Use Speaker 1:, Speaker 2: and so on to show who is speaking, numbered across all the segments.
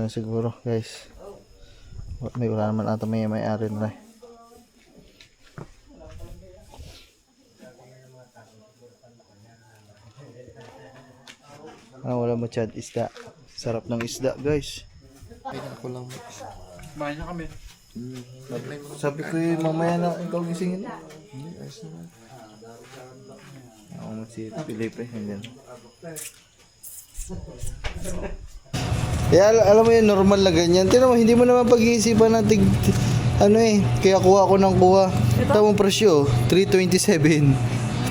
Speaker 1: Siguro guys. May wala naman ata may-ari na. Wala mo chad isda. Sarap ng isda guys.
Speaker 2: Ako lang.
Speaker 3: Bahay na kami.
Speaker 1: Sabi ko mamaya na ikaw gisingin.
Speaker 2: Ayos naman.
Speaker 1: Ako mo si Felipe. Ganyan. Alam mo yun, normal na ganyan. Tira mo, hindi mo naman pag-iisipan natin. Kaya kuha ko ng kuha. Tamang presyo, 327.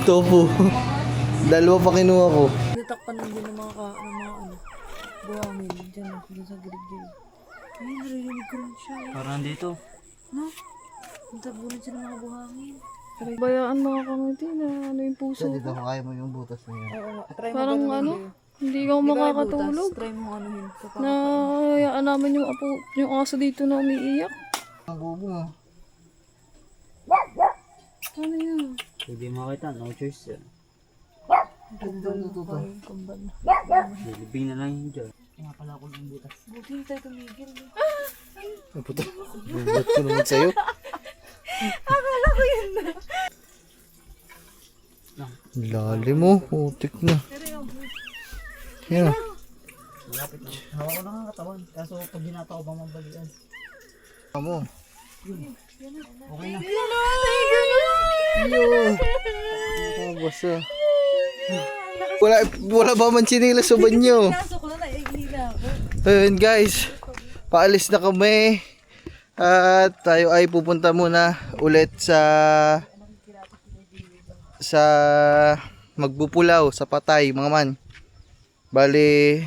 Speaker 1: Tofu. Dalawa pa kinuha ko.
Speaker 4: Natakpan din ng mga buhangin dyan sa gilid-gilid. Ay, narinig ko lang siya.
Speaker 3: Parang dito.
Speaker 4: No? Natabunan siya ng mga buhangin. Bayaan mga kamiti na yung puso
Speaker 1: Dito kaya mo yung butas na yan.
Speaker 4: Oo nga. Try mo
Speaker 5: Parang hindi ka makakatulog.
Speaker 4: Try mo anuhin.
Speaker 5: Hayaan namin yung aso dito na umiiyak.
Speaker 1: Ang bubo mo.
Speaker 5: Ano yun?
Speaker 3: Hindi makita, no choice yan. Lilibing na lang yun dyan. Nga pala ako ng butas.
Speaker 4: Buti hindi tayo tumigil.
Speaker 1: Ay puto. Bubat ko naman sa'yo.
Speaker 4: Akala ko yun na.
Speaker 1: Lalim mo. Putik na. Yan.
Speaker 3: Malapit na. Hawa ko na nga katawan. Kaso pag ginata ko bang mabalian.
Speaker 1: Mo.
Speaker 3: Okay na.
Speaker 1: Basa. Wala ba man chinilas sa banyo?
Speaker 4: Kaso ko na naihila ako.
Speaker 1: Ayun guys. Paalis na kami. At tayo ay pupunta muna ulit sa Magbupulaw sa Patay mga man. Bali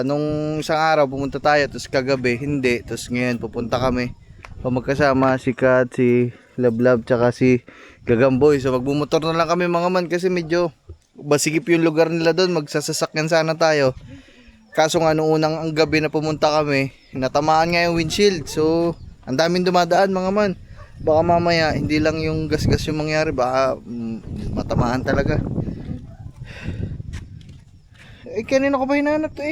Speaker 1: nung isang araw pumunta tayo, tapos kagabi hindi, tapos ngayon pupunta kami magkasama si Kat, si Lablab, tsaka si Gagamboy. So magbumotor na lang kami mga man kasi medyo basigip yung lugar nila doon. Magsasasakyan sana tayo, kaso nga nung unang ang gabi na pumunta kami, natamaan nga yung windshield. So ang daming dumadaan mga man. Baka mamaya hindi lang yung gas-gas yung mangyari, baka matamaan talaga. Kanina ko ba hinanap to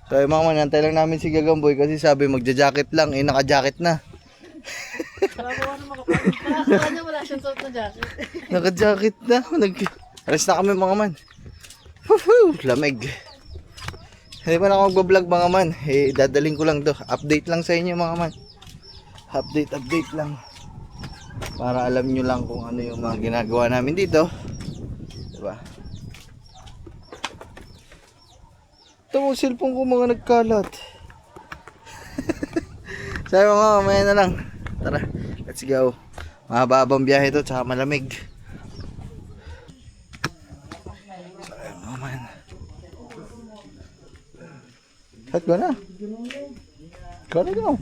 Speaker 1: So mga man, nantay lang namin si Gagamboy kasi sabi magja-jacket lang, naka-jacket na.
Speaker 5: Kanya wala siyang suot na jacket.
Speaker 1: Naka-jacket na. Alis na kami mga man. Woohoo! Lamig. Hindi pa na ako mag-vlog mga man. Dadaling ko lang to. Update lang sa inyo mga man. Update lang. Para alam nyo lang kung ano yung mga ginagawa namin dito. Diba? Ito mo cellphone ko mga nagkalat. Sabi mo nga, mamaya na lang. Tara, let's go. Mahababang biyahe to, tsaka malamig. So, ayun mga man. Let's go na. Go.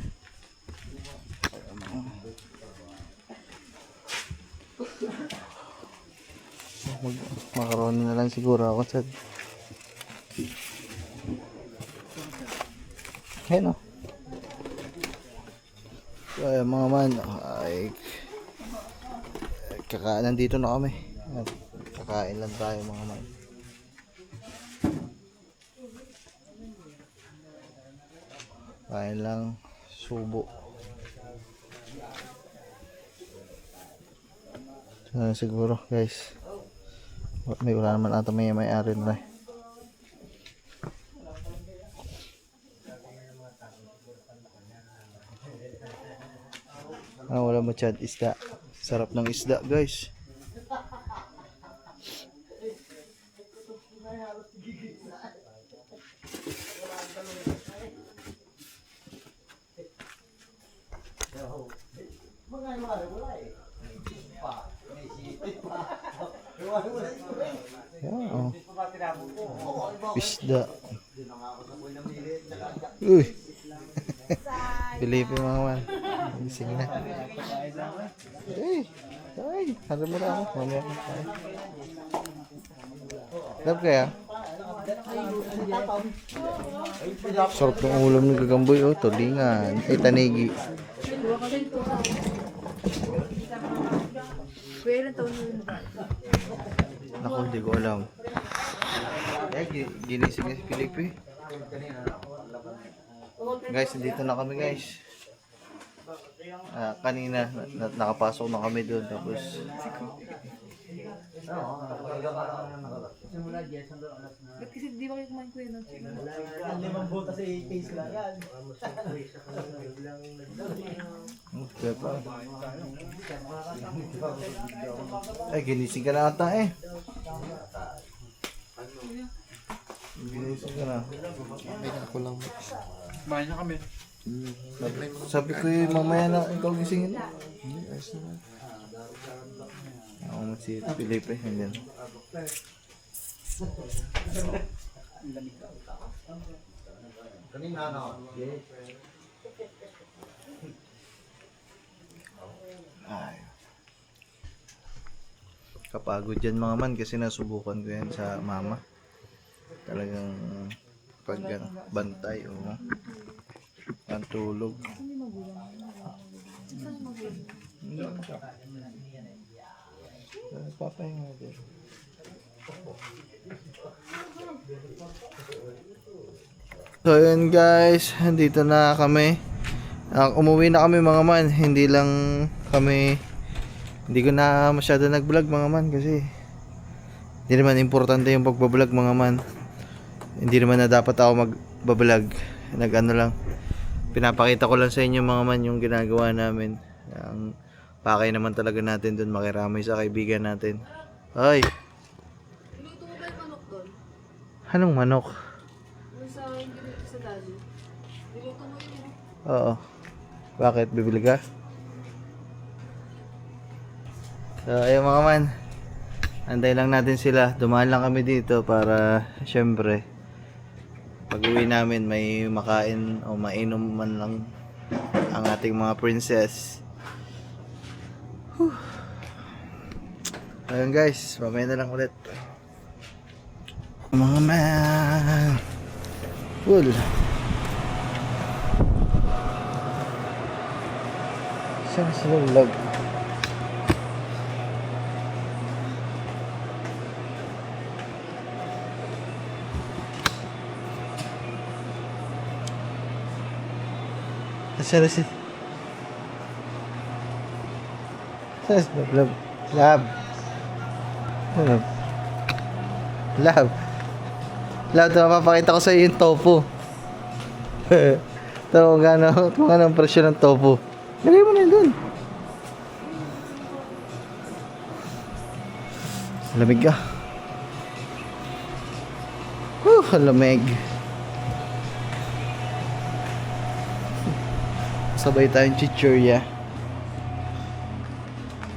Speaker 1: Makaroni na lang siguro ako sa ayun o. So ayun mga man, ay nandito na kami. Kakain lang tayo mga man. Kain lang, subo. So siguro guys, may wala naman ata may-ari na. Wala mo chad isda. Sarap ng isda guys. Yeah, isda. Uy. Felipe mga man. Gising na. Harap mo na ako. Mamaya ko tayo. Love kaya? Sarap ng ulam ni Gagamboy. Tulingan. Tanigi.
Speaker 4: Kuya, ilang taon na yun?
Speaker 1: Naku, hindi ko alam. Ay, ginising na si Felipe. Guys, dito na kami guys. Kanina, nakapasok na kami doon. Tapos,
Speaker 4: Ba't kasi di ba kayo kumain ko yun?
Speaker 3: Limang buta sa case lang yan.
Speaker 1: kaya pa. Ay, ginising ka na ata eh. Ginising ka na.
Speaker 2: Okay na ako lang.
Speaker 3: Kumain na kami.
Speaker 1: Sabi ko mamaya na ikaw gisingin.
Speaker 2: Hindi, ayos naman.
Speaker 1: Ako si Felipe. Ayan. Kanina na. Ay. Kapagod yan mga man kasi nasubukan ko yan sa mama. Talagang pag bantay o ang tulog. Papahinga din. So yun guys, dito na kami. Umuwi na kami mga man. Hindi ko na masyado nag-vlog mga man kasi hindi naman importante yung pagbablog mga man. Hindi naman na dapat ako magbablog. Nag-ano lang. Pinapakita ko lang sa inyo mga man yung ginagawa namin. Ang pakay naman talaga natin doon, makiramay sa kaibigan natin. Ay!
Speaker 5: Luto mo ba yung manok doon?
Speaker 1: Anong manok?
Speaker 5: Doon sa hindi dito sa daddy. Niluto mo yun.
Speaker 1: Oo. Bakit? Bibili ka? So, ayun mga man. Antay lang natin sila. Dumaan lang kami dito para, syempre, pag uwi namin may makain o mainom man lang ang ating mga princess. Whew. Ayun guys, mamaya na lang ulit. Mga man. Cool. Saan sila vlog? Saan si? Saan si Lab? Lab. Lab. Lab. Lab, mapapakita ko sa iyo yung tofu. Ito kung ano ang presyo ng tofu. Lagay mo na yun dun. Lamig ka. Lamig. Sabay tayong chichirya.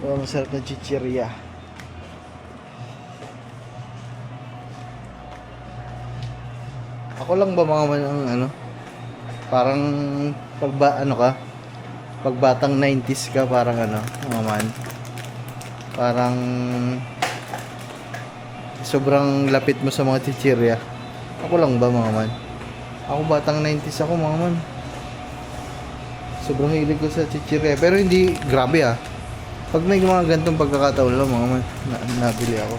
Speaker 1: Oh, masarap na chichirya. Ako lang ba mga man ang ano? Parang pagbatang 90s ka, parang ano, mga man. Parang sobrang lapit mo sa mga chichirya. Ako lang ba mga man? Ako batang 90s ako mga man. Sobrang hilig ko sa chichirya. Pero hindi grabe ah. Pag may mga ganitong pagkakataon lang mga man, nabili ako.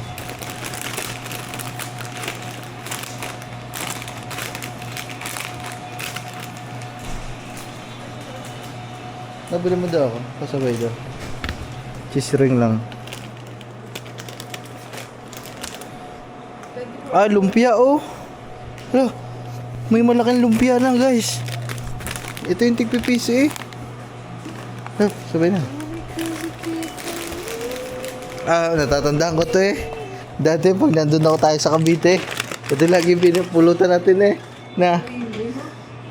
Speaker 1: Nabili mo daw ako. Pasabay daw. Cheese ring lang. Ah, lumpia oh. Hala, may malaking lumpia na guys. Ito yung tigpipiso eh. Ah, sabay na. Natatandaan ko to eh. Dati pag nandun ako tayo sa Cavite, ito lagi pinupulutan natin eh. Na,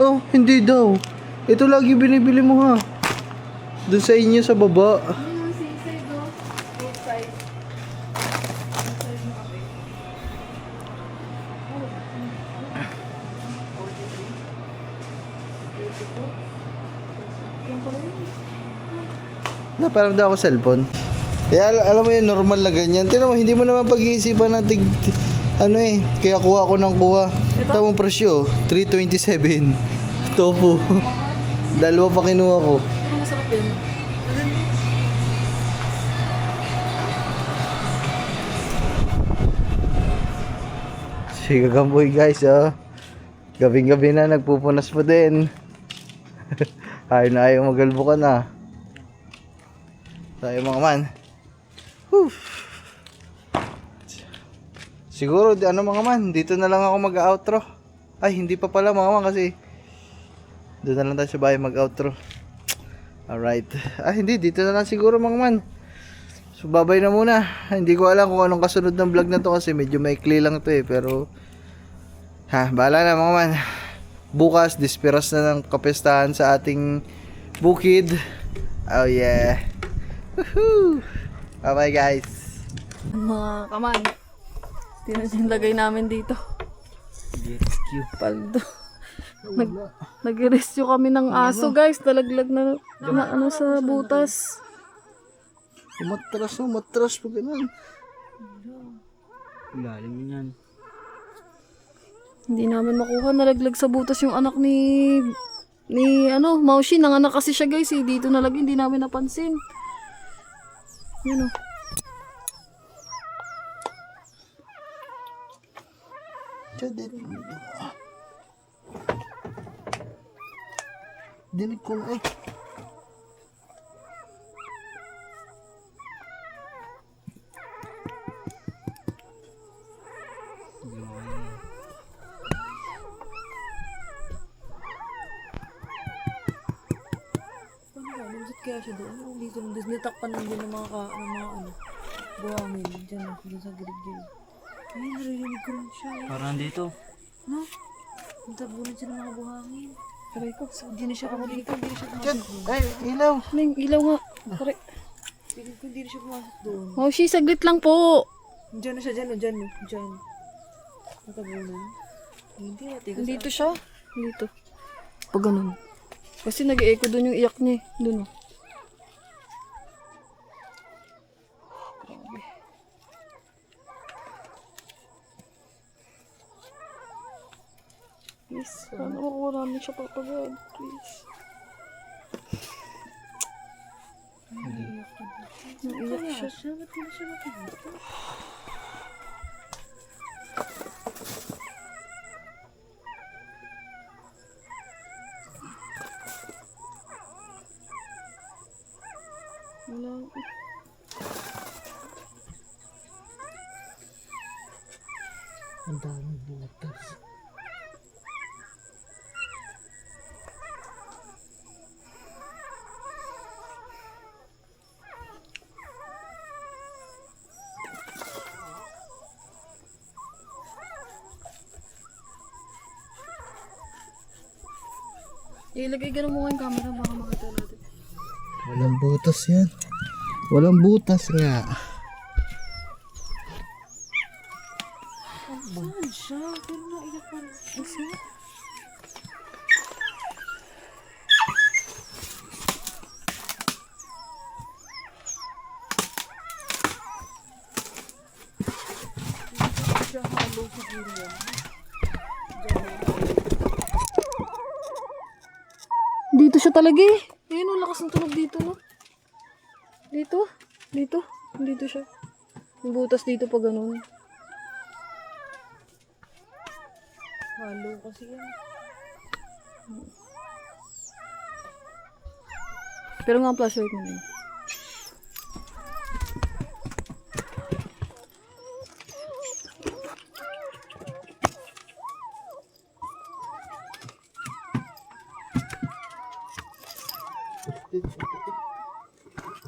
Speaker 1: oh, hindi daw. Ito lagi binibili mo ha. Doon sa inyo sa baba.
Speaker 5: Ano yung sisay do? Both sides.
Speaker 1: Naparamdam ako cellphone. Kaya alam mo yun, normal na ganyan. Tignan mo, hindi mo naman pag-iisipan na ano eh, kaya kuha ko ng kuha. Tamang presyo, 327. Tofu. Dalawa pa kinuha ko.
Speaker 5: Ano masarap yun?
Speaker 1: Si Gagamboy guys, oh. Gabing-gabi na, nagpupunas pa din. Ayaw na ayaw magalbukan na. Tayo mga man. Whew. Siguro, ano mga man, dito na lang ako mag-outro. Ay, hindi pa pala mga man kasi doon na lang tayo sa bahay mag-outro. Alright. Hindi, dito na lang siguro mga man. So, babay na muna. Hindi ko alam kung anong kasunod ng vlog na to kasi medyo maikli lang to bahala na mga man. Bukas, dispiras na ng kapestahan sa ating bukid. Oh yeah. Woohoo! Bye-bye guys.
Speaker 5: Mga kaman. Tinilagay namin dito.
Speaker 3: Rescue.
Speaker 5: Paldo. Nag-rescue kami ng aso guys. Talaglag na ano sa butas.
Speaker 1: Umatras po ganun.
Speaker 3: Lalim yan.
Speaker 5: Hindi namin makuha. Nalaglag sa butas yung anak ni Maushi. Nanganak kasi siya guys Dito nalagay. Hindi namin napansin. Yun o.
Speaker 1: Dinig ko na
Speaker 4: Bakit kaya siya doon? Dito, nitakpan lang din ng mga buhangin. Diyan sa gilid-gilid. Ay, narinig ko rin siya.
Speaker 3: Parang dito.
Speaker 4: No? Natabunan siya ng mga buhangin. Aray ko, hindi na siya ako dito. Hindi na siya pumasok doon.
Speaker 1: Ay, ilaw.
Speaker 5: Ning, ilaw nga. Pare.
Speaker 4: Piling ko hindi na siya pumasok doon.
Speaker 5: Maushi, saglit lang po.
Speaker 4: Diyan na siya, diyan. Natabunan. Hindi, atigas.
Speaker 5: Dito siya. Dito. Pag ganun. Kasi nag-echo doon yung iyak niya. Doon o. Please, sana makuha namin siya papagod. Please. Naiyak siya.
Speaker 4: Ba't hindi siya makikita?
Speaker 5: Wala.
Speaker 1: Ang daming butas.
Speaker 5: Ilagay ganun mo nga yung camera baka makita natin.
Speaker 1: Walang butas yan. Walang butas nga.
Speaker 4: Saan siya? Pero naiyak pa rin siya. Siya halo siguro yan.
Speaker 5: Dito siya talaga eh. Ayun ang lakas ng tunog dito no. Dito siya. Yung butas dito pa ganun.
Speaker 4: Halo kasi yan.
Speaker 5: Pero nga ang flashlight mo na.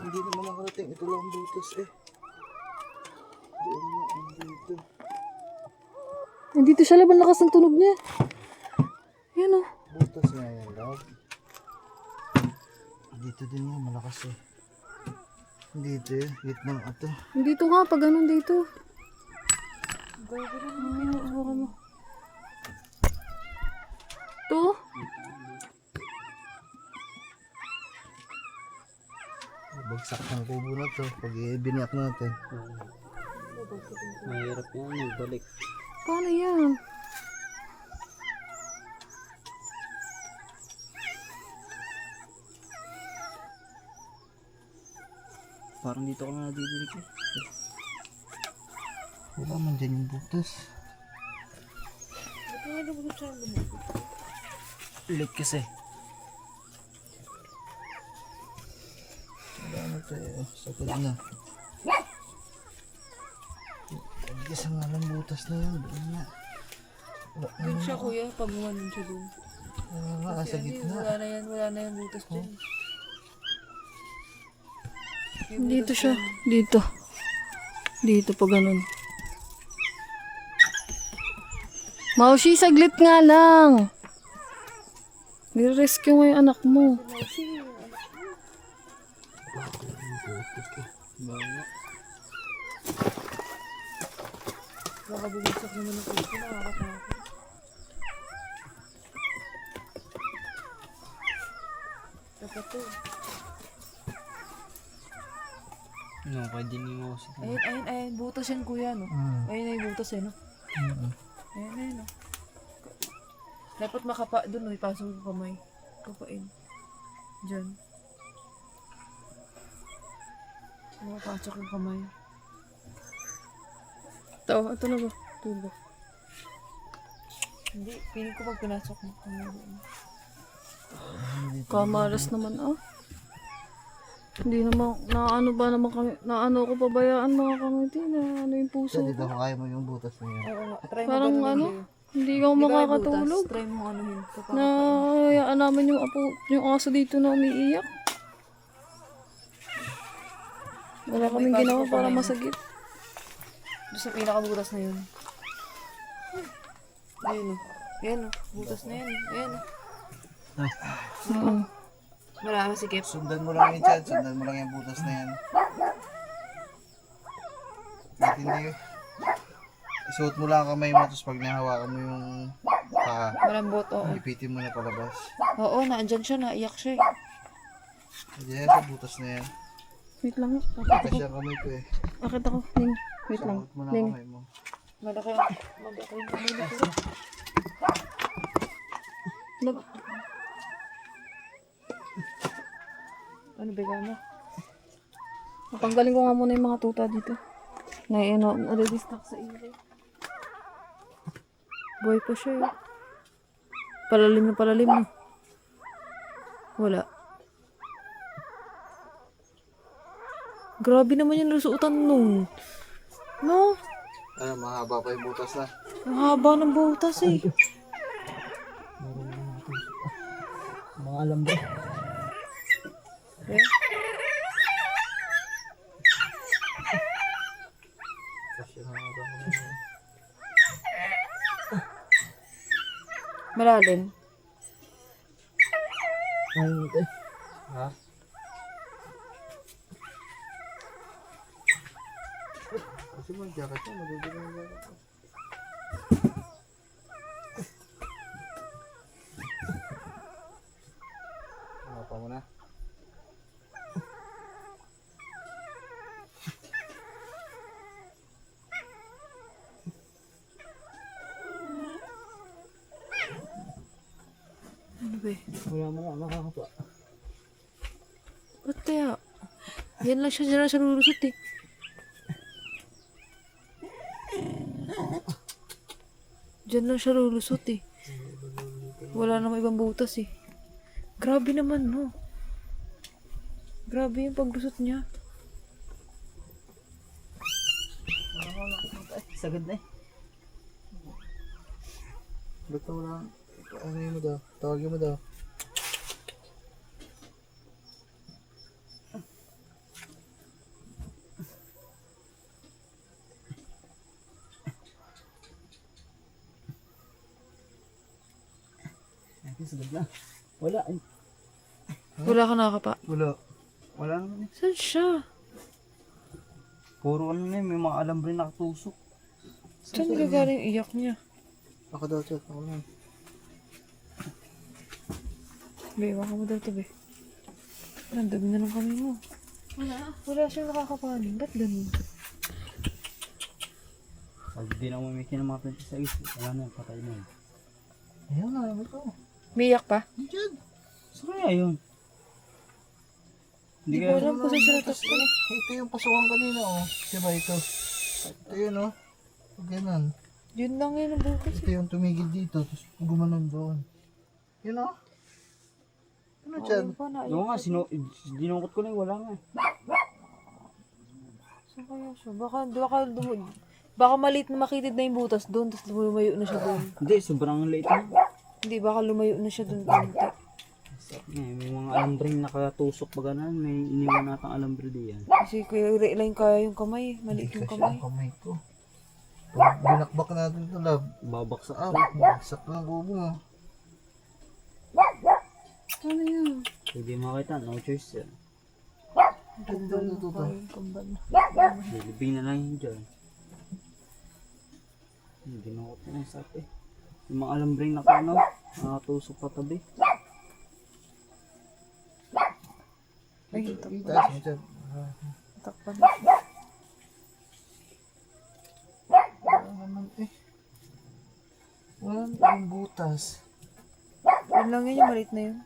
Speaker 1: Hindi naman nakarating. Ito lang ang butas eh. Doon nga ang dito.
Speaker 5: Dito siya laban lakas ng tunog niya. Yan o.
Speaker 1: Butas nga yan, love. Dito din nga malakas eh. Dito eh. Gitnang ato.
Speaker 5: Dito nga pag ganun dito. Hawakan mo. Ito.
Speaker 1: Bagsak ng kubo na to. Pag biniyak natin.
Speaker 3: Mahirap yan, magbalik.
Speaker 5: Paano yan?
Speaker 3: Parang dito ko na nadidinig eh.
Speaker 1: Wala man dyan yung butas.
Speaker 4: lumusot siya lumusot.
Speaker 3: Ulit kasi.
Speaker 1: Ano tayo? Sakit na. Isang nga lang butas na yun. Doon nga.
Speaker 4: Yun siya kuya, pag gumanon siya dun.
Speaker 1: Sa
Speaker 4: Kasi
Speaker 1: gitna.
Speaker 4: wala na yan butas dyan. Yung
Speaker 5: Dito
Speaker 4: butas
Speaker 5: siya.
Speaker 4: dyan.
Speaker 5: Dito. Dito pa ganun. Maushi, saglit nga lang. Nire-rescue nga yung anak mo.
Speaker 4: Baka bumagsak naman ang puso, nakakatakot. Dapat to.
Speaker 3: No, pwede ni mo kasi.
Speaker 4: Ayun, butas yan kuya, no? Ayun na yung butas eh, no? Ayun, no? Dapat makapa dun, no? Ipasok yung kamay. Kapain. Diyan. Makapasok yung kamay.
Speaker 5: Ito na ba? Tubo.
Speaker 4: Hindi, piling ko pag pinasok mo kamay doon.
Speaker 5: Kamaras naman Hindi naman, naano ba naman kami, naano ko pabayaan mga kamiti na ano yung puso.
Speaker 1: Dito kaya mo yung butas na yun.
Speaker 4: Oo nga, try mo
Speaker 5: Parang
Speaker 4: ganunin
Speaker 5: ano,
Speaker 4: kayo.
Speaker 5: hindi ka makakatulog.
Speaker 4: Try mo anuhin.
Speaker 5: Na hayaan namin yung yung aso dito na umiiyak. Wala kaming
Speaker 4: pasok
Speaker 5: ginawa
Speaker 4: pa
Speaker 5: para
Speaker 4: ngayon.
Speaker 5: masagip.
Speaker 4: Doon sa pinakabutas na yun. Ayun o. Ayan o. Butas na yan. Ayan o.
Speaker 5: Oo.
Speaker 4: Wala masikip.
Speaker 1: Sundan mo lang yung chat. Sundan mo lang yung butas na yan. Bakit hindi? Isuot mo lang ang kamay mo. Tapos pag nahawakan mo yung paa,
Speaker 4: Malambot, oo.
Speaker 1: ipitin mo na palabas.
Speaker 4: Oo, naandyan siya. Naiyak siya eh.
Speaker 1: Diyan sa butas na yan.
Speaker 5: Wait lang.
Speaker 1: Kasi ang kamay ko eh.
Speaker 5: Akit ako. Ning. Wait lang.
Speaker 1: Suot mo na
Speaker 5: Ning.
Speaker 1: ang kamay mo.
Speaker 4: Malaki ang kamay na siya. Ano ba mo?
Speaker 5: Natanggalin ko nga muna yung mga tuta dito. Na ano, nare-distract sa ingay. Buhay pa siya eh. Palalim na palalim na. Wala. Grabe naman yung nasuotan nun. No?
Speaker 1: Ano, mahaba pa yung butas na.
Speaker 5: Ang haba ng butas eh.
Speaker 3: Mga alam ba?
Speaker 1: Kasi mahaba pa yung
Speaker 4: Malalim.
Speaker 3: Ay, ito.
Speaker 1: Ha? Kasi mo, jacket mo, magugulo yung jacket mo. Ano pa mo na?
Speaker 4: Ano ba?
Speaker 3: Wala mo na makakapa.
Speaker 4: Ba't kaya? Yan lang siya dyan sa lulusot eh. Diyan lang siya lulusot eh. Wala namang ibang butas eh. Grabe naman no. Grabe yung paglusot niya.
Speaker 3: Sagad na eh.
Speaker 1: Ba't mo lang? Ano yun mo daw? Tawagin mo daw.
Speaker 3: Ay, sagad na. Wala. Ay,
Speaker 4: Wala ka nakapa.
Speaker 1: Wala. Wala naman eh.
Speaker 4: Saan siya?
Speaker 3: puro ano na yun, may mga alam rin nakatusok.
Speaker 4: Saan nagagaling yung iyak niya?
Speaker 1: Ako daw, chat. Ako lang.
Speaker 4: Be, baka mo daw to be. Ang dami na lang kami mo. Wala siyang nakakapanin. Ba't ganun?
Speaker 3: Pag di na umikin ng mga 26, wala na yun, patay na yun.
Speaker 1: Ayun na, ano to?
Speaker 4: May iyak pa?
Speaker 3: So kaya yun. Hindi
Speaker 4: Hindi ko
Speaker 3: ka,
Speaker 4: alam kung saan siya natakpan.
Speaker 1: Ito yung pasukan kanina, oh. Diba ito? Ito yun, oh. Ganun.
Speaker 4: Yun lang yun ang butas.
Speaker 1: Ito yung tumigil dito, tapos gumanon doon. Yun o. Ano dyan?
Speaker 4: Ayun pa na.
Speaker 3: Oo nga, dinungkot ko na wala nga.
Speaker 4: Saan kaya siya? Baka maliit na makitid na yung butas doon, tapos lumayo na siya doon.
Speaker 3: Hindi, sobrang late na.
Speaker 4: Hindi, baka lumayo na siya doon konti.
Speaker 3: May mga alambring nakatusok pa ganan. May iniwan natang alambre diyan.
Speaker 4: Kasi Kuya Ray lang kaya yung kamay, maliit yung
Speaker 1: Kasi
Speaker 4: kamay.
Speaker 1: ang kamay ko. Pag binakbak natin ito, lab.
Speaker 3: Babaksak.
Speaker 1: Bagsak ng bubo mo.
Speaker 5: Ano yun?
Speaker 3: Pwede makita, no choice yan.
Speaker 4: Kambal na kayo, kambal.
Speaker 3: Lilibing na lang yun dyan. Hindi na ako pinasabi. Yung mga alambring nakatusok pa tabi.
Speaker 4: Ay,
Speaker 1: Itaas mo dyan.
Speaker 4: takpan.
Speaker 1: Wala naman eh. Wala naman butas.
Speaker 4: Yun lang yun, yung maliit na yun.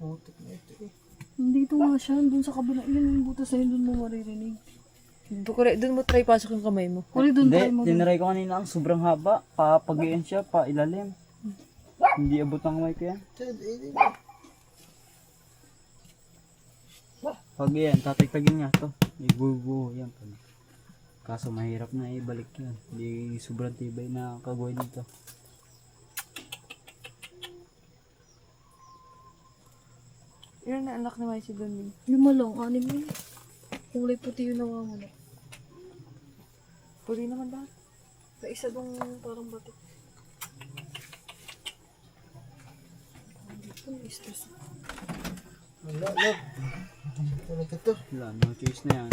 Speaker 1: Putik na ito eh.
Speaker 5: Nandito nga siya. Doon sa kabila. Yun yung butas na yun. Doon mo maririnig.
Speaker 4: Doon mo try pasok yung kamay mo.
Speaker 5: Uli doon
Speaker 3: Hindi,
Speaker 5: tayo mo.
Speaker 3: tinaray ko kanina ang sobrang haba. Papagayan siya, pa ilalim. Hindi abot ng kamay ko yan.
Speaker 1: Chad, eh.
Speaker 3: Pag yan, tatagtagin niya to. Ibubuho yan. Kaso mahirap na ibalik yan. Hindi sobrang tibay na kagawin dito.
Speaker 4: Yun na anak naman si Don.
Speaker 5: Yung malong. Anim yun. Kulay puti yung nawawala.
Speaker 4: Puli naman lahat.
Speaker 5: Sa isa dong parang batik. Dito may stress.
Speaker 1: Wala, lab. Talaga to.
Speaker 3: Wala, no choice na yan.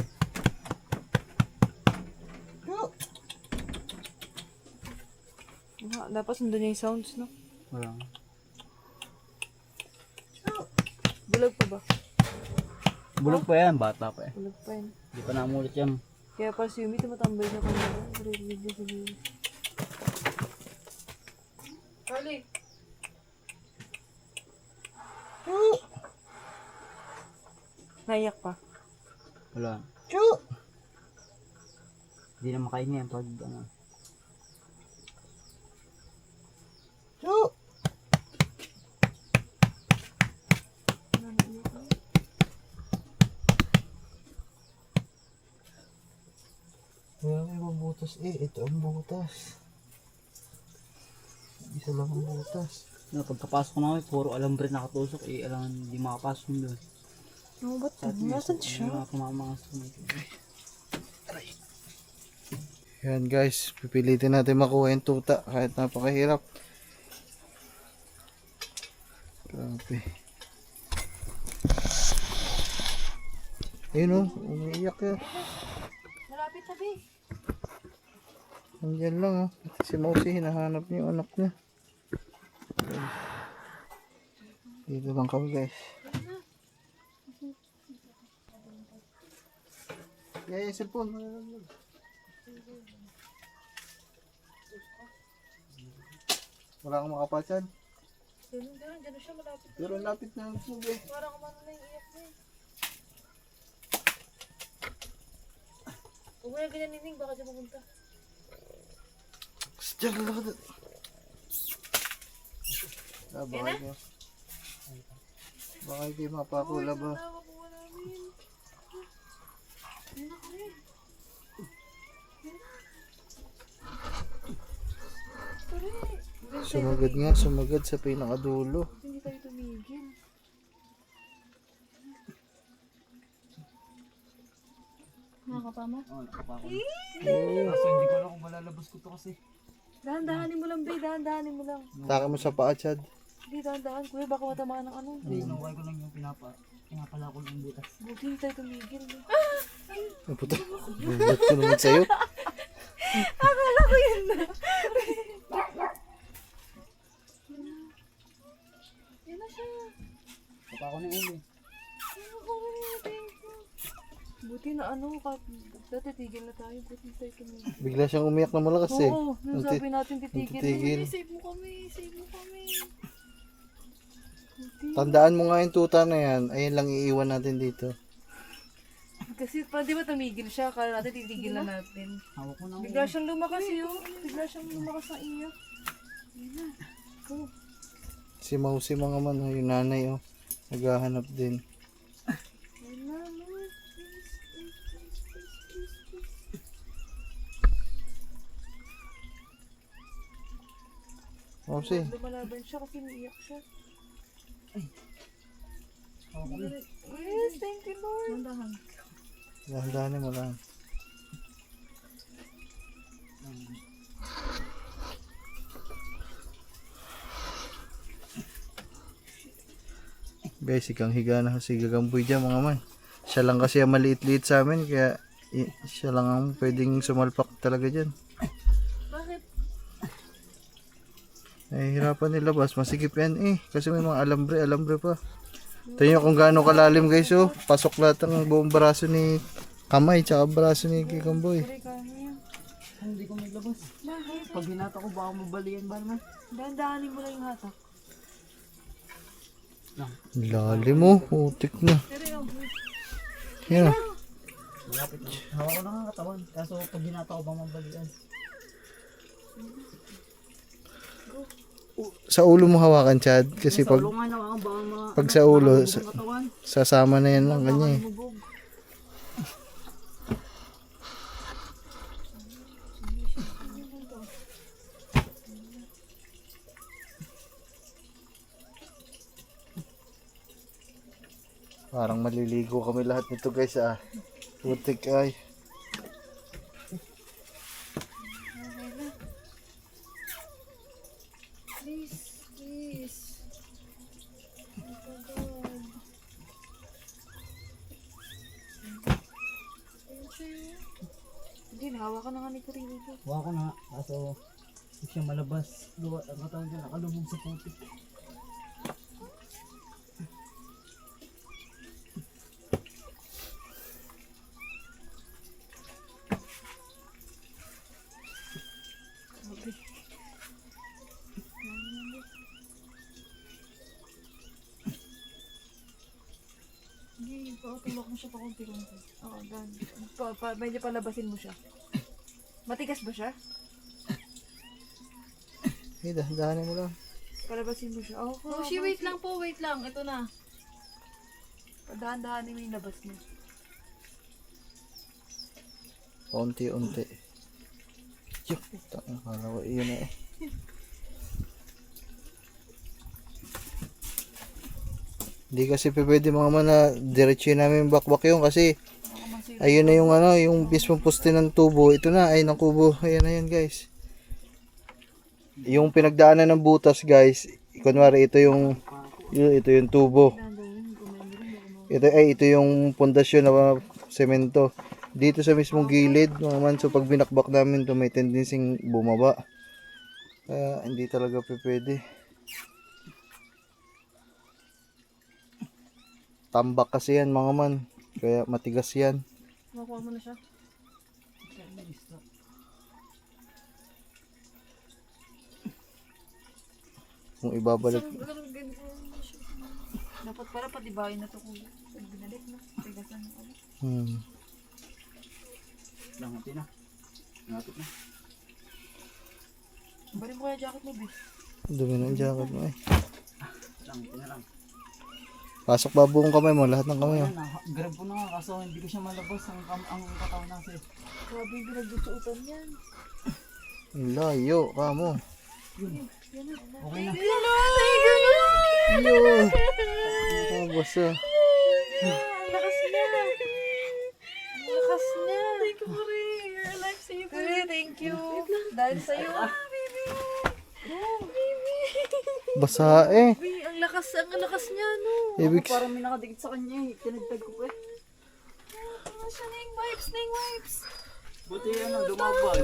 Speaker 4: Dapat sundin niya yung sounds, no?
Speaker 3: Wala.
Speaker 4: Bulag pa ba?
Speaker 3: Bulog pa yan, bata pa eh.
Speaker 4: Bulag pa yun.
Speaker 3: Hindi pa namulit yan.
Speaker 4: Kaya para si Yumi, tumatambay na kanya. Rinig niya si Yumi. Charlie! Naiyak pa.
Speaker 3: Wala.
Speaker 1: Chu!
Speaker 3: Hindi na makain yan pag ano.
Speaker 1: Chu! Wala may ibang butas eh. Ito ang butas. Isa lang ang butas.
Speaker 3: No, pagkapasok ko namin, puro alambre nakatusok. Alam, hindi makapasok doon.
Speaker 4: No, ba't? Nasaan siya?
Speaker 3: Hindi mga pumamangas ko.
Speaker 1: Yan guys, pipilitin natin makuha yung tuta kahit napakahirap. Grabe. Ayun o, umiiyak yan.
Speaker 4: Malapit na, be.
Speaker 1: Nandiyan lang oh. Si Mousy hinahanap niya yung anak niya. Dito lang kami guys. Yeah, yung cellphone. Wala kang makapatsan.
Speaker 4: Diyan siya, malapit.
Speaker 1: Pero lapit na ang subi.
Speaker 4: Parang umano na yung iyak niya. Huwag mo na ganyan nining, baka siya pumunta.
Speaker 1: Diyan ka lang. Baka kayo. Baka kayo mapakula ba?
Speaker 4: Makuha namin.
Speaker 1: Sumagad nga, sumagad sa pinakadulo.
Speaker 4: Hindi tayo tumigil.
Speaker 5: Nakakapama?
Speaker 3: Oo, nakapako. Kaso hindi ko alam kung malalabas ko to kasi.
Speaker 4: Dahan-dahanin mo lang, be. Dahan-dahanin mo lang.
Speaker 1: Taka mo sa paa, Chad.
Speaker 4: Hindi, dahan-dahan. Kuya, baka matamaan ng ano.
Speaker 3: Hindi, inuukay ko lang yung pinapala ko ng butas.
Speaker 4: Buti hindi tayo tumigil. Be.
Speaker 1: Ang puta. Bubat ko naman sa'yo.
Speaker 4: Akala ko yun na. Yan na siya.
Speaker 3: Kapako na yung uli.
Speaker 4: Buti na ano, dati tigil na tayo. Buti tayo tumigil.
Speaker 1: Bigla siyang umiyak na malakas eh.
Speaker 4: Oo, nung sabi natin titigil.
Speaker 1: titigil.
Speaker 4: Save mo kami, save mo kami.
Speaker 1: Tandaan mo nga yung tuta na yan. Ayun lang iiwan natin dito.
Speaker 4: Kasi pa, di ba tumigil siya? Kala natin titigil na natin.
Speaker 3: Hawak ko na.
Speaker 4: Bigla siyang lumakas yun. Bigla siyang lumakas na iyak.
Speaker 1: Si Mausi mga man, oh, yung nanay, oh. Naghahanap din. Mausi,
Speaker 4: Lumalaban siya kasi umiiyak siya. Yes, thank you Lord. Nandahan.
Speaker 1: dahan-dahanin mo lang. Basic ang higa na si Gagamboy dyan mga man. Siya lang kasi ang maliit-liit sa amin kaya siya lang ang pwedeng sumalpak talaga dyan.
Speaker 4: Bakit?
Speaker 1: Hirapan nilabas. Masikip yan kasi may mga alambre pa. Tingnan nyo kung gaano kalalim guys oh. Pasok lahat ang buong braso ni kamay tsaka braso ni Gagamboy.
Speaker 3: Hindi ko may labas.
Speaker 4: Bakit?
Speaker 3: Pag hinata ko baka mabalian ba naman?
Speaker 4: Dahan-dahanin mo lang yung hatak.
Speaker 1: Lalim mo. Utik na.
Speaker 4: Pero yung
Speaker 1: Yan.
Speaker 3: Malapit na. Hawak ko na nga katawan. Kaso pag hinata ko baka mabalian.
Speaker 1: Sa ulo mo hawakan Chad kasi
Speaker 3: Sa
Speaker 1: pag
Speaker 3: ulo nga na baka mga...
Speaker 1: pag sa ulo
Speaker 3: katawan.
Speaker 1: sasama na yan lang kanya eh.
Speaker 3: Bubog.
Speaker 1: Parang maliligo kami lahat nito guys Putik ay.
Speaker 4: please. Hindi, nahawakan na nga ni Kuring dito.
Speaker 3: Hawak ko na nga. Kaso hindi siya malabas. Luwa ang katawan niya nakalubog sa putik.
Speaker 4: Hindi, tumbak mo siya pa konti-konti. Oo, dan. Medyo palabasin mo siya. Matigas ba siya?
Speaker 1: Dahan-dahanin mo lang.
Speaker 4: Palabasin mo siya. Oo,
Speaker 5: Moshi, wait lang po, wait lang. Ito na.
Speaker 4: Dahan-dahanin mo yung labas mo.
Speaker 1: Unti-unti. Yuck, akala ko iyon na eh. Hindi kasi pwede mga man na diretso namin bakbak yun kasi ayun na yung yung mismong poste ng tubo. Ito na, ay ng kubo. Ayan na yan guys. Yung pinagdaanan ng butas guys, kunwari ito yung tubo. Ito yung pundasyon na semento. Dito sa mismong gilid, mga man, so pag binakbak namin to may tendency bumaba. Kaya hindi talaga pwede. Tambak kasi yan mga man, kaya matigas yan.
Speaker 4: Makuha mo na siya.
Speaker 1: Kung ibabalik,
Speaker 4: Dapat pala patibayin na to kung binalik na. Tigasan na ulit.
Speaker 3: Langatin na. Langatin na.
Speaker 4: Balik mo kaya jacket mo, bis.
Speaker 1: dumi ng jacket mo eh.
Speaker 3: Langatin na lang.
Speaker 1: Pasok ba buong kamay mo, lahat ng kamay mo.
Speaker 3: Ayan na. Grab ko na nga kaso hindi ko siya malabas ang katawan nasa eh.
Speaker 4: Grabe yung pinagdusuotan yan.
Speaker 1: Ang layo, kamo.
Speaker 3: Okay na.
Speaker 1: Yo! Basa.
Speaker 4: Ang lakas niya. Ang lakas niya. Thank you, Puri. You're a lifesaver. Thank you. Dahil sa'yo.
Speaker 1: Basa eh.
Speaker 4: Baby, ang lakas niya, no.
Speaker 1: Ibig
Speaker 3: Parang may nakadikit sa kanya eh. Tinagtag ko pa eh.
Speaker 4: Snake wipes.
Speaker 3: Buti yan ang lumaban.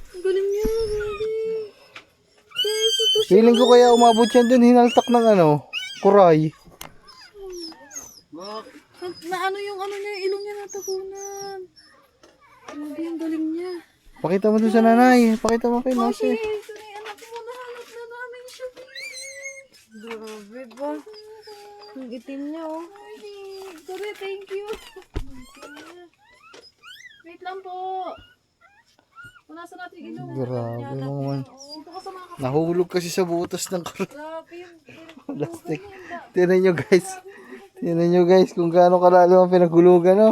Speaker 4: Ang galing niya, grabe. Yes, ito siya.
Speaker 1: feeling ko kaya umabot yan dun, hinaltak ng kuray.
Speaker 5: Na ano yung niya, yung ilong niya natapunan. Grabe, ang galing niya.
Speaker 1: Pakita mo dun sa nanay. Pakita mo kay
Speaker 5: Moshi,
Speaker 1: Masi.
Speaker 5: ito na yung anak mo, nahanap na namin siya.
Speaker 4: Grabe ba?
Speaker 5: itim niya, oh.
Speaker 4: Sorry, thank you.
Speaker 5: Wait lang po. Punasan natin yung ilong.
Speaker 1: Grabe mga man.
Speaker 5: Dito ka sa mga
Speaker 1: Nahulog kasi sa butas ng karot.
Speaker 4: Grabe yun.
Speaker 1: Plastic. Tingnan nyo guys. Tingnan nyo guys kung gaano kalalim ang pinaghulugan, no?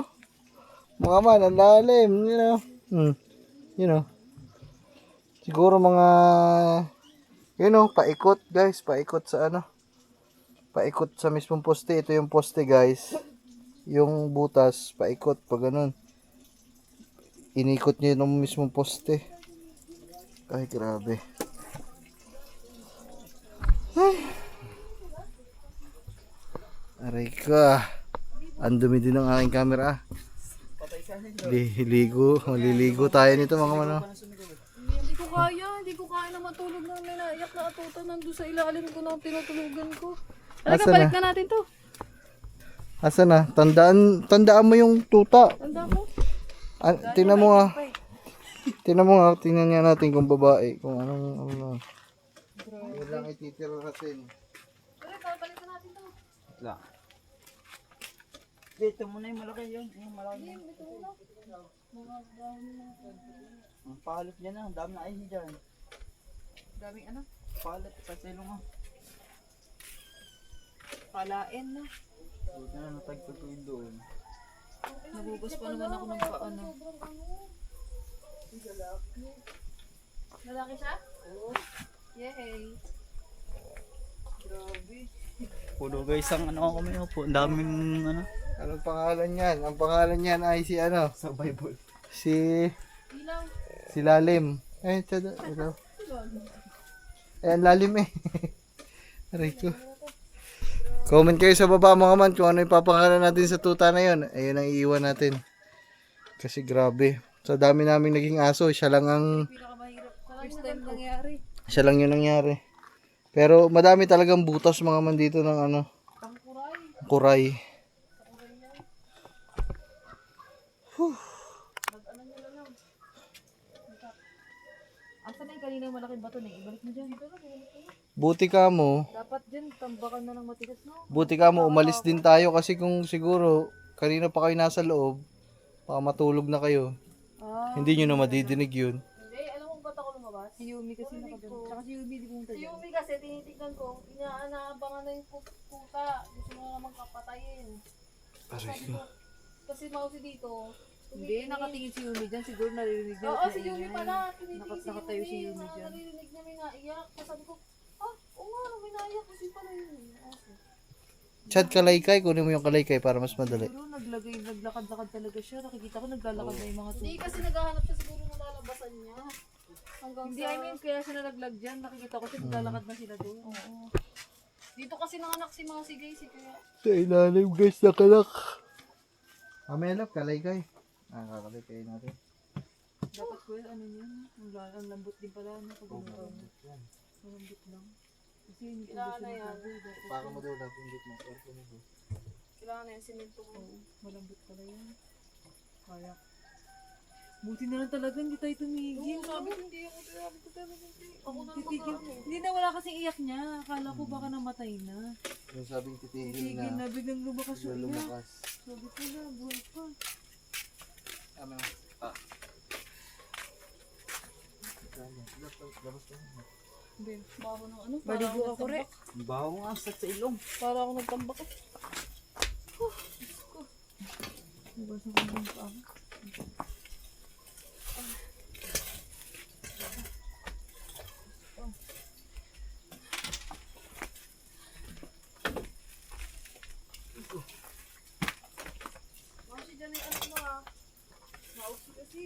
Speaker 1: Mga man, ang lalim, you know. You know. Siguro mga, you know, paikot guys. Paikot sa ano. Paikot sa mismong poste. Ito yung poste guys. Yung butas, paikot pag ganun. Inikot niya yung mismong poste. Ay, grabe. Aray ka. Ang dumi din ng aking camera. Maliligo tayo nito mga mano.
Speaker 5: Hindi ko kaya na matulog na may naiyak na atutan nandun sa ilalim ko na tinutulugan ko.
Speaker 1: Asa
Speaker 5: Talaga, balik
Speaker 1: na?
Speaker 5: na natin to.
Speaker 1: Asa na? Tandaan mo yung tuta.
Speaker 5: Tanda ko.
Speaker 1: Tingnan mo nga. Tingnan mo nga, tingnan nga natin kung babae, kung anong ano. Yun lang ititira natin.
Speaker 5: Talaga, balik na natin to.
Speaker 3: Lang. Dito muna yung malaki yun. Yung malaki yun. Ang palit dyan na. Ang dami na ice dyan.
Speaker 4: Daming ano?
Speaker 3: Palit sa silo mo.
Speaker 4: Palain na.
Speaker 3: Dito na natagpatuin doon.
Speaker 4: Nagugas pa naman ako ng paano.
Speaker 5: Lalaki siya?
Speaker 4: Yay! Grabe.
Speaker 3: Puno guys ang ano kami po. Ang daming ano.
Speaker 1: Anong pangalan niyan? Ang pangalan niyan ay si ano?
Speaker 3: Sa Bible.
Speaker 1: Si
Speaker 5: Ilaw.
Speaker 1: si Lalim. Ito. Ang lalim eh. Aray ko. Comment kayo sa baba mga man kung ano ipapangalan natin sa tuta na yun. Ayun ang iiwan natin. Kasi grabe. Sa dami naming naging aso, siya lang ang
Speaker 4: Pinakamahirap. First time nangyari.
Speaker 1: siya lang yung nangyari. Pero madami talagang butas mga man dito ng ano, kuray.
Speaker 4: Asa na yung kanina yung malaking bato na ibalik mo dyan.
Speaker 1: Buti ka mo,
Speaker 4: Dapat dyan, tambakan na ng matigas, no?
Speaker 1: umalis din tayo kasi kung siguro kanina pa kayo nasa loob, baka matulog na kayo.
Speaker 4: Ah.
Speaker 1: Hindi nyo na madidinig yun.
Speaker 5: Hindi, alam mo ba't ako lumabas?
Speaker 4: Si Yumi kasi nakadun. Tsaka si Yumi di pumunta
Speaker 5: Si
Speaker 4: dyan.
Speaker 5: Yumi kasi tinitignan ko, inaabangan na yung puta. Gusto mo na naman kapatayin.
Speaker 1: Aray ko.
Speaker 5: Kasi mousy dito.
Speaker 4: Hindi, nakatingin si Yumi dyan. Siguro naririnig niya.
Speaker 5: Oo, si Yumi pala. Tinitingin si
Speaker 4: Nakatayo si Yumi
Speaker 5: Yumi.
Speaker 4: dyan.
Speaker 5: Narinig niya may naiyak. Tapos sabi ko, oo nga, may naiyak. Kasi pala yun. Okay.
Speaker 1: Chad kalaykay, kunin mo yung kalaykay para mas madali.
Speaker 4: Siguro naglakad-lakad talaga siya. Nakikita ko naglalakad na yung mga
Speaker 5: Hindi
Speaker 4: tuta.
Speaker 5: kasi naghahanap siya siguro ng lalabasan niya. Hanggang
Speaker 4: Hindi,
Speaker 5: sa...
Speaker 4: I mean, kaya siya nalaglag dyan. Nakikita ko siya naglalakad na sila doon.
Speaker 5: Oo. Dito kasi nanganak si Mousy guys. Kaya...
Speaker 1: Sa ilalim guys, nakalak. Amelap, kalaykay. Kakalaykay natin.
Speaker 4: Dapat ko ano yun. Ang lambot din pala. Ano, pag malambot lang. Kasi hindi ko
Speaker 5: Kailangan
Speaker 4: gusto
Speaker 5: na yan.
Speaker 4: ng
Speaker 1: Baka mo daw natin dito mo.
Speaker 5: Kailangan na yung simento ko.
Speaker 4: malambot pala yan. Kaya. Buti na lang talaga hindi tayo tumigil.
Speaker 5: Sabi ko, hindi ako sabi ko talaga. Ako na
Speaker 4: Titigil. Hindi na wala kasing iyak niya. Akala ko baka namatay na.
Speaker 1: Yung sabing titigil
Speaker 4: Titigil na biglang lumakas yung iyak.
Speaker 1: lumakas.
Speaker 4: Sabi ko na, buhay pa.
Speaker 5: Hindi, bago ng ano.
Speaker 4: Maligo ako rin.
Speaker 3: Ang baho nga sa ilong.
Speaker 5: Para ako nagtambak.
Speaker 4: Nabasa ko ng paa.
Speaker 5: Mousy dyan ay ano mo ah. Mousy kasi.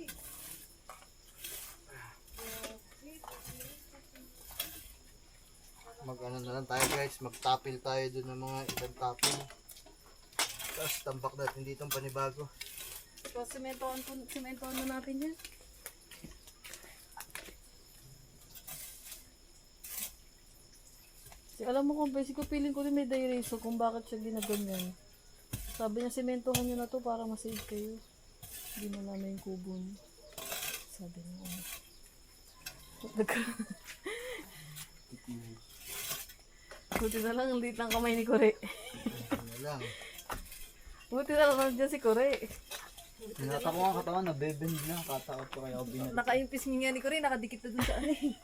Speaker 1: Mag-ano na lang tayo guys, magtapil tayo dun ng mga ibang tapil. Tapos tambak natin dito ang panibago.
Speaker 5: So, sementohan na natin yan. Alam mo kung basic ko, feeling ko rin may daireso kung bakit siya ginaganyan. Sabi niya, sementohan nyo na to para masave kayo. Hindi mo namin yung kubo niyo. Sabi niya, ano. Buti na lang, ang liit ng kamay ni Kore.
Speaker 1: lang.
Speaker 5: Buti na lang dyan si Kore.
Speaker 3: Hinata ko nga katawan, nabebend na. Katakot ko kaya ako binalik.
Speaker 5: Nakaimpis nga ni Kore, nakadikit na dun sa ano eh.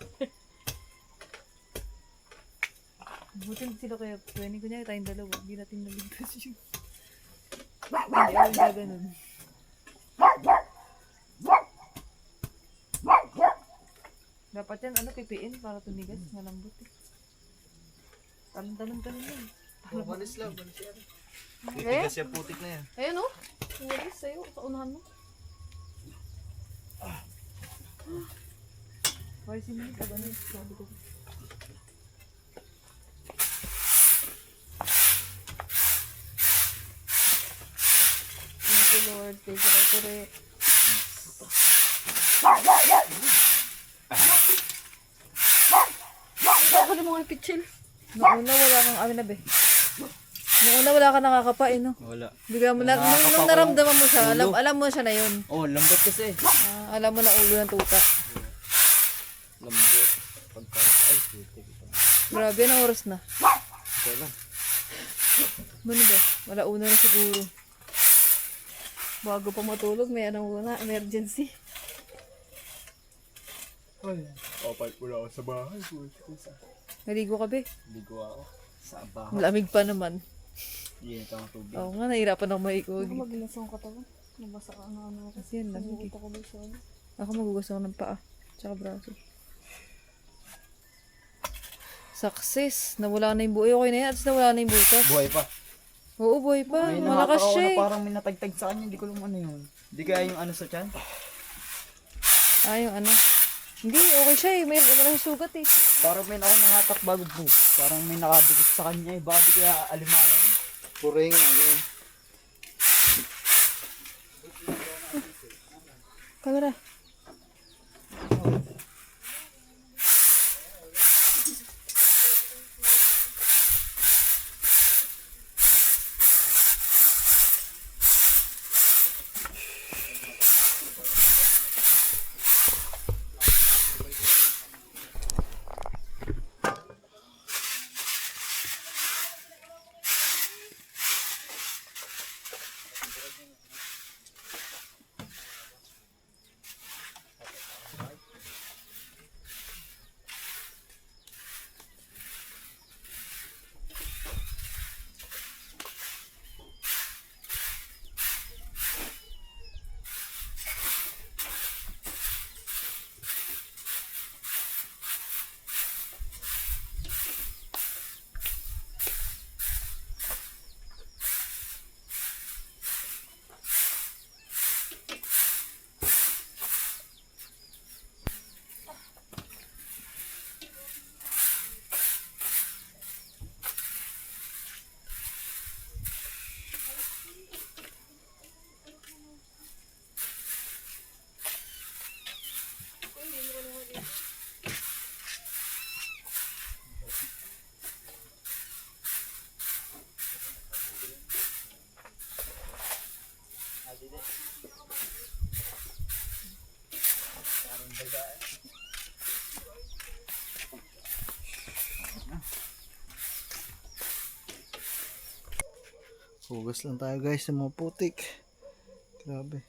Speaker 5: Buti sila kaya, pwede ko niya tayong dalawa, hindi natin naligtas yun. Hindi ako na ganun. Dapat yan, ano, pipiin para tumigas, malambot eh. Talon-talon yan.
Speaker 1: Balis lang, balis yan.
Speaker 5: Eh?
Speaker 1: Titigas yung putik na yan.
Speaker 5: Ayun oh, umalis sa'yo, sa unahan mo. Hoy, sinunod ka ba na? Sabi ko. Thank you Lord, thank you Kore. Ako na mga pitchil. Noong una wala kang amin na be. Noong una wala kang nakakapain no.
Speaker 3: Wala.
Speaker 5: Bigla mo lang, nung naramdaman mo siya, alam mo siya na yun.
Speaker 3: Oh, lambot kasi.
Speaker 5: Alam mo na ulo ng tuta.
Speaker 3: Lambot. Pagka, ay, putik ito.
Speaker 5: Grabe, anong oras na?
Speaker 3: Ito lang.
Speaker 5: Ano ba? Wala una na siguro. Bago pa matulog, may anong una, emergency.
Speaker 3: Ay, kapag wala ako sa bahay.
Speaker 5: Naligo ka be?
Speaker 3: Ligo ako. Sa bahay.
Speaker 5: Malamig pa naman.
Speaker 3: Hindi ito ang tubig.
Speaker 5: Oo nga, nahirapan ako maikog. Maglinis ang katawan. Nabasa ka ano. Kasi yan, lamig eh.
Speaker 4: Ako ba siya?
Speaker 5: Ako magugas ako ng paa. Tsaka braso. Success. Nawala na yung buhay. Okay na yan. At least nawala na yung butas.
Speaker 3: Buhay pa.
Speaker 5: Oo, buhay pa.
Speaker 3: May
Speaker 5: Malakas
Speaker 3: nakataka
Speaker 5: siya
Speaker 3: na
Speaker 5: eh.
Speaker 3: parang may natagtag sa kanya. Hindi ko alam ano yun. Hindi kaya yung ano sa tiyan.
Speaker 5: Yung ano. Hindi, okay siya eh. May maraming sugat eh.
Speaker 3: Parang may nakahatak bago po. Parang may nakadikit sa kanya eh. Baka di kaya alimangan.
Speaker 1: Puring nga yun.
Speaker 5: Kamera.
Speaker 1: Hugas lang tayo guys sa mga putik. Grabe.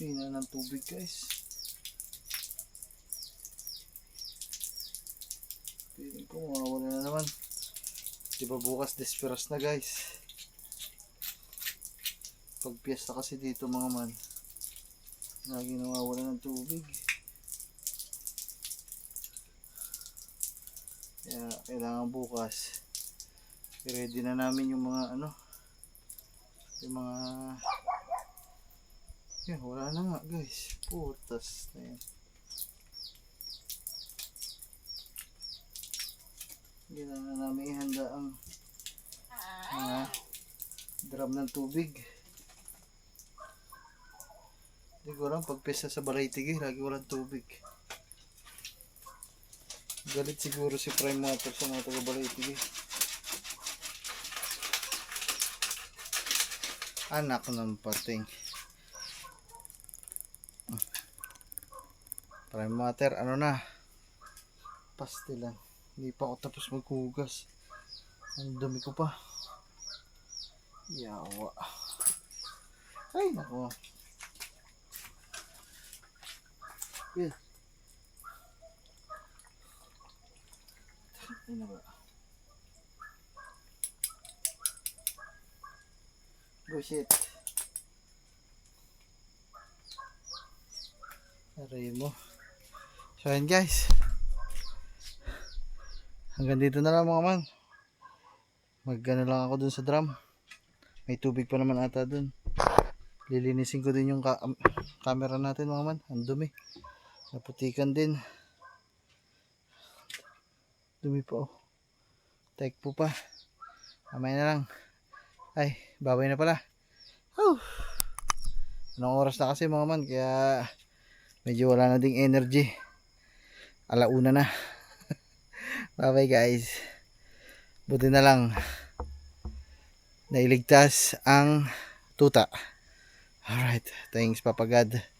Speaker 1: Hina ng tubig guys. Piling ko mawawala na naman. Diba bukas desperas na guys. Pag piyesta kasi dito mga man, lagi nawawala ng tubig. Kaya kailangan bukas i-ready na namin yung mga ano, yung mga yan, wala na nga guys. Putas na yan. Kailangan namin ihanda ang mga drum ng tubig. Hindi ko alam, pag pesa sa Balaytigi, lagi walang tubig. Galit siguro si Prime Motor sa mga taga Balaytigi. Anak ng pating. Prime Motor, ano na? Pastilan. Hindi pa ako tapos maghugas. Ang dumi ko pa. Yawa. Ay, nako. Yeah. Ano ba? Bullshit. Aray mo. So yan guys. Hanggang dito na lang mga man. Mag-ano lang ako dun sa drum. May tubig pa naman ata dun. Lilinisin ko din yung camera natin mga man. Ang dumi. Naputikan din. Dumi pa oh. Tek po pa. Mamaya na lang. Ay, babay na pala. Whew. Anong oras na kasi mga man. Kaya medyo wala na ding energy. Alauna na. Bye bye guys. Buti na lang nailigtas ang tuta. Alright. Thanks Papa God.